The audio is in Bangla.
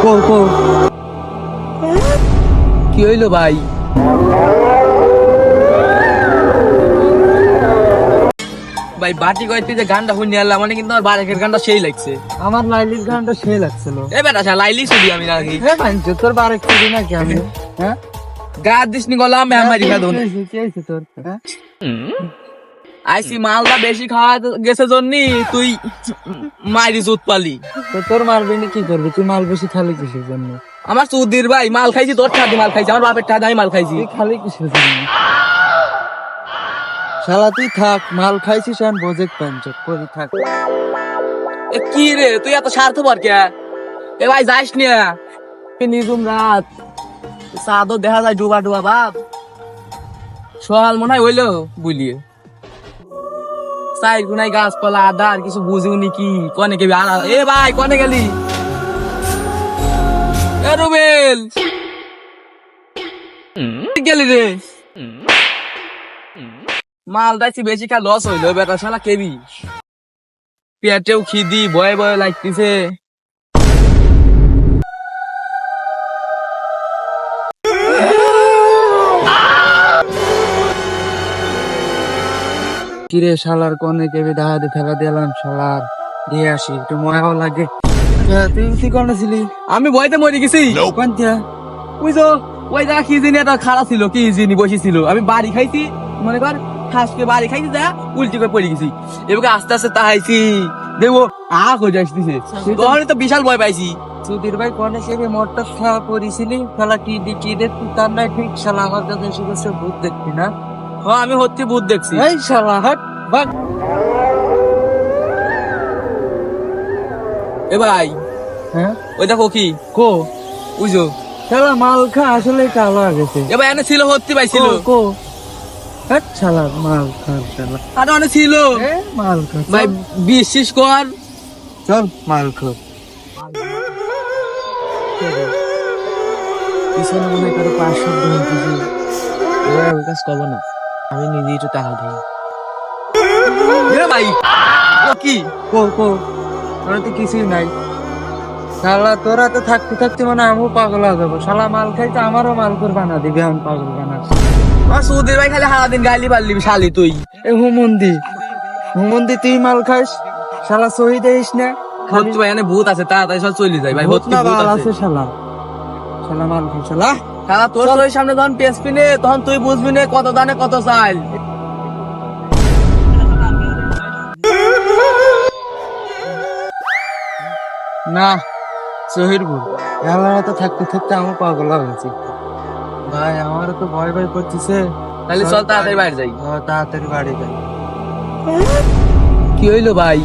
কো কো কি হইলো ভাই? ভাই বাটি কইতে যে গানটা শুনি আল্লাহ মানে কিন্তু আমার বারেকের গানটা সেই লাগছে। আমার লাইলির গানটা সেই লাগছিল। এ বেটা শালা লাইলি শুনি আমি নাকি হ্যাঁ ভাইঞ্চো তোর বারেক ছবি নাকি আমি? হ্যাঁ গা দিসনি গলাম মেহামারি খাদন কি হয়েছে তোর? হ্যাঁ আইসি মালটা বেশি খাওয়া গেছে জন্যি তুই মাইরি জুত পালি। তো তোর মারবি না কি করবি? তুই মাল বেশি খালি কিসের জন্য? আমার চৌদির ভাই মাল খাইছি, তোর ঠাদি মাল খাইছি, আমার বাপের ঠাদি আমি মাল খাইছি। তুই খালি কিসের জন্য? শালা তুই থাক, মাল খাইছিস এখন বোঝেক পাঞ্চক করে থাক। এ কি রে তুই এত স্বার্থপর কে? এ ভাই যাইস না নিজুম রাত চাঁদও দেখা যায় ডুবা ডুবা বাপ। সোহাল মনে হয় হইলো বুঝলিয়ে সাইড গুনাই গাছপালা আদা আর কিছু বুঝিও নি কি কনে কে এ ভাই কনে গেলি? এ রুবেল গেলি রে? মাল দাইছি বেশি খা লস হইলো বেটা শালা কেবি পেটেও খিদি ভয়ে ভয়ে লাগতেছে। কিরে শালার কনে কেবি ডাহাতে ফেলা দিলাম শালার দিয়ে আসি একটু ময়াও লাগে। তুই কি কনে ছিলি? আমি ভয়তে মরে গেছি। কোনটা? বুঝছো ওই জায়গা কি জিনি একটা খারাপ ছিল, কি জিনি বসেছিল, আমি বাড়ি খাইছি মনে কর খাসকে বাড়ি খাইছি যা উল্টি করে পড়ে গেছি। এবার আস্তে আস্তে তাহাইছি দেখবো হয়ে যাইতেছে, তখন তো বিশাল ভয় পাইছি। সুধীর ভাই কনে কেবি মোটর খাওয়া পড়েছিলি শালা কি তুই তার নাই ঠিক শালা আমার কাছে এসে গেছে ভূত দেখবি না? হ্যাঁ আমি হচ্ছে ভূত দেখছি। এই শালা হাট ভাগ। এ ভাই হ্যাঁ ওই দেখো কি কো বুঝছো শালা মাল খা আসলে কালো গেছে। এবার এনে ছিল হতে পাইছিল কো হাট শালা মাল খা শালা আর অনেক ছিল মাল খা ভাই বিশ্বাস কর। চল মাল খা। পিছনে মনে করো 500 দিন কিছু ওর কাজ করবো না, আমি নিজেই একটু টাকা দিই। ভাই ও কি কো কো তোরা তো কিছুই নাই শালা, তোরা তো থাকতে থাকতে মানে আমিও পাগল হয়ে যাবো শালা। মাল খাইতে আমারও মাল করে বানা দিবি এখন পাগল বানা। আমার সৌদির ভাই খালি সারাদিন গালি পারলি শালি তুই। এ হুমন্দি তুই মাল খাইস শালা সহি দেইস না। হচ্ছে ভাই এনে ভূত আছে, তাড়াতাড়ি সব চলে যায় ভাই। ভূত হচ্ছে না ভূত বাল আছে আছে শালা। শালা মাল খাই শালা। শালা তোর চোখের সামনে যখন পেছবি নে তখন তুই বুঝবি নে কত দানে কত চাল। না সহির ভুল এলা তো থাকতে থাকতে আমি পাগল হয়ে গেছি ভাই। আমারও তো ভয় ভয় করতেছে। তাহলে চল তাড়াতাড়ি বাইরে যাই। তাড়াতাড়ি বাড়ি যাই। কি হইলো ভাই?